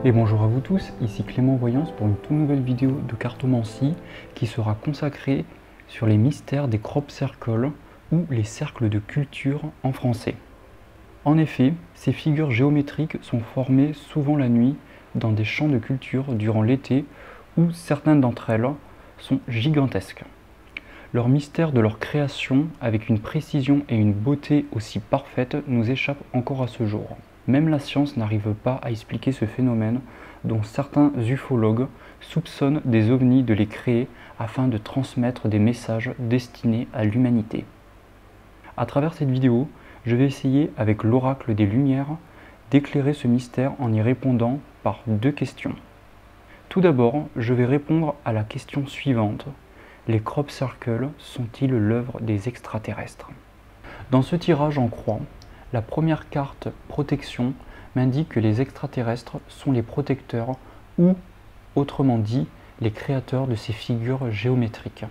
Et bonjour à vous tous, ici Clément Voyance pour une toute nouvelle vidéo de cartomancie qui sera consacrée sur les mystères des crop circles ou les cercles de culture en français. En effet, ces figures géométriques sont formées souvent la nuit dans des champs de culture durant l'été où certaines d'entre elles sont gigantesques. Leur mystère de leur création avec une précision et une beauté aussi parfaites nous échappe encore à ce jour. Même la science n'arrive pas à expliquer ce phénomène dont certains ufologues soupçonnent des ovnis de les créer afin de transmettre des messages destinés à l'humanité. À travers cette vidéo, je vais essayer avec l'oracle des Lumières d'éclairer ce mystère en y répondant par deux questions. Tout d'abord, je vais répondre à la question suivante. Les crop circles sont-ils l'œuvre des extraterrestres? Dans ce tirage en croix, la première carte protection m'indique que les extraterrestres sont les protecteurs ou, autrement dit, les créateurs de ces figures géométriques.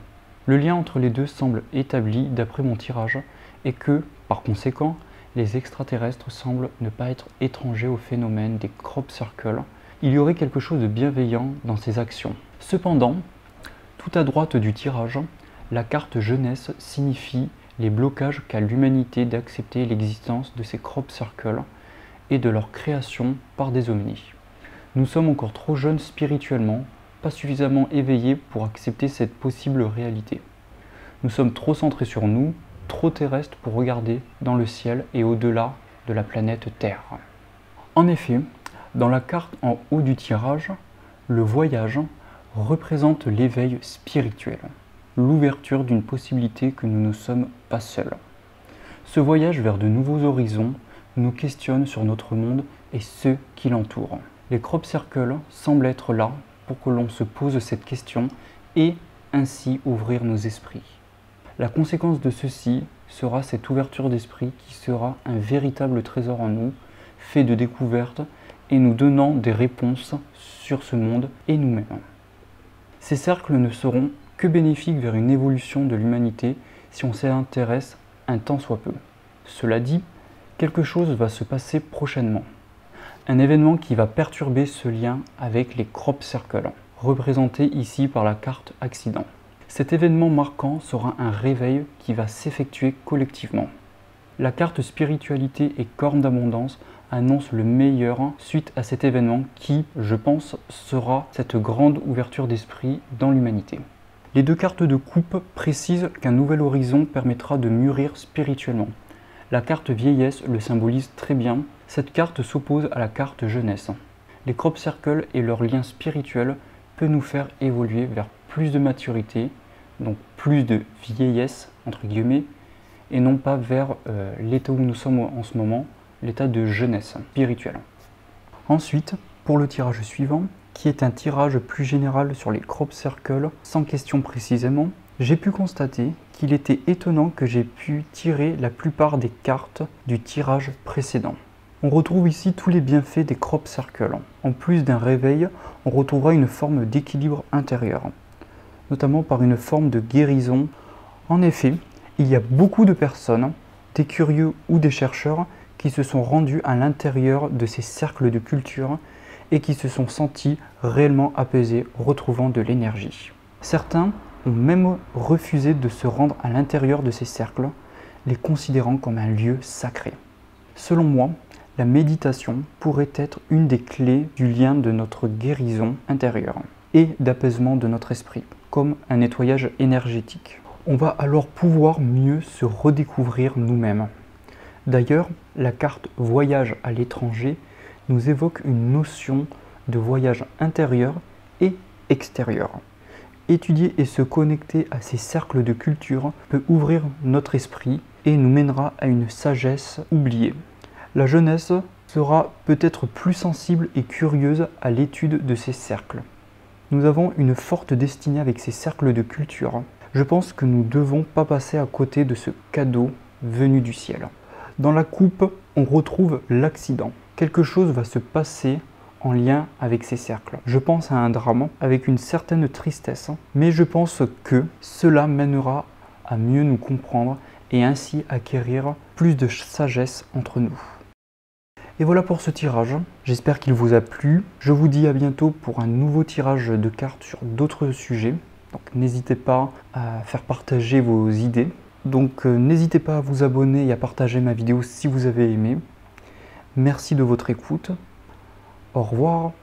Le lien entre les deux semble établi d'après mon tirage et que, par conséquent, les extraterrestres semblent ne pas être étrangers au phénomène des crop circles. Il y aurait quelque chose de bienveillant dans ces actions. Cependant, tout à droite du tirage, la carte jeunesse signifie les blocages qu'a l'humanité d'accepter l'existence de ces crop circles et de leur création par des ovnis. Nous sommes encore trop jeunes spirituellement, pas suffisamment éveillés pour accepter cette possible réalité. Nous sommes trop centrés sur nous, trop terrestres pour regarder dans le ciel et au-delà de la planète Terre. En effet, dans la carte en haut du tirage, le voyage représente l'éveil spirituel, l'ouverture d'une possibilité que nous ne sommes pas seuls. Ce voyage vers de nouveaux horizons nous questionne sur notre monde et ceux qui l'entourent. Les crop circles semblent être là pour que l'on se pose cette question et ainsi ouvrir nos esprits. La conséquence de ceci sera cette ouverture d'esprit qui sera un véritable trésor en nous, fait de découvertes et nous donnant des réponses sur ce monde et nous-mêmes. Ces cercles ne seront que bénéfiques vers une évolution de l'humanité si on s'y intéresse un tant soit peu. Cela dit, quelque chose va se passer prochainement. Un événement qui va perturber ce lien avec les crop circles, représenté ici par la carte accident. Cet événement marquant sera un réveil qui va s'effectuer collectivement. La carte spiritualité et corne d'abondance annonce le meilleur suite à cet événement qui, je pense, sera cette grande ouverture d'esprit dans l'humanité. Les deux cartes de coupe précisent qu'un nouvel horizon permettra de mûrir spirituellement. La carte vieillesse le symbolise très bien. Cette carte s'oppose à la carte jeunesse. Les crop circles et leur lien spirituel peut nous faire évoluer vers plus de maturité, donc plus de vieillesse, entre guillemets, et non pas vers l'état où nous sommes en ce moment, l'état de jeunesse spirituelle. Ensuite, pour le tirage suivant, qui est un tirage plus général sur les crop circles, sans question précisément, j'ai pu constater qu'il était étonnant que j'ai pu tirer la plupart des cartes du tirage précédent. On retrouve ici tous les bienfaits des crop circles. En plus d'un réveil, on retrouvera une forme d'équilibre intérieur, notamment par une forme de guérison. En effet, il y a beaucoup de personnes, des curieux ou des chercheurs, qui se sont rendus à l'intérieur de ces cercles de culture et qui se sont sentis réellement apaisés, retrouvant de l'énergie. Certains ont même refusé de se rendre à l'intérieur de ces cercles, les considérant comme un lieu sacré. Selon moi, la méditation pourrait être une des clés du lien de notre guérison intérieure et d'apaisement de notre esprit, comme un nettoyage énergétique. On va alors pouvoir mieux se redécouvrir nous-mêmes. D'ailleurs, la carte voyage à l'étranger nous évoque une notion de voyage intérieur et extérieur. Étudier et se connecter à ces cercles de culture peut ouvrir notre esprit et nous mènera à une sagesse oubliée. La jeunesse sera peut-être plus sensible et curieuse à l'étude de ces cercles. Nous avons une forte destinée avec ces cercles de culture. Je pense que nous ne devons pas passer à côté de ce cadeau venu du ciel. Dans la coupe, on retrouve l'accident. Quelque chose va se passer en lien avec ces cercles. Je pense à un drame avec une certaine tristesse, mais je pense que cela mènera à mieux nous comprendre et ainsi acquérir plus de sagesse entre nous. Et voilà pour ce tirage, j'espère qu'il vous a plu. Je vous dis à bientôt pour un nouveau tirage de cartes sur d'autres sujets. Donc n'hésitez pas à faire partager vos idées. Donc n'hésitez pas à vous abonner et à partager ma vidéo si vous avez aimé. Merci de votre écoute. Au revoir.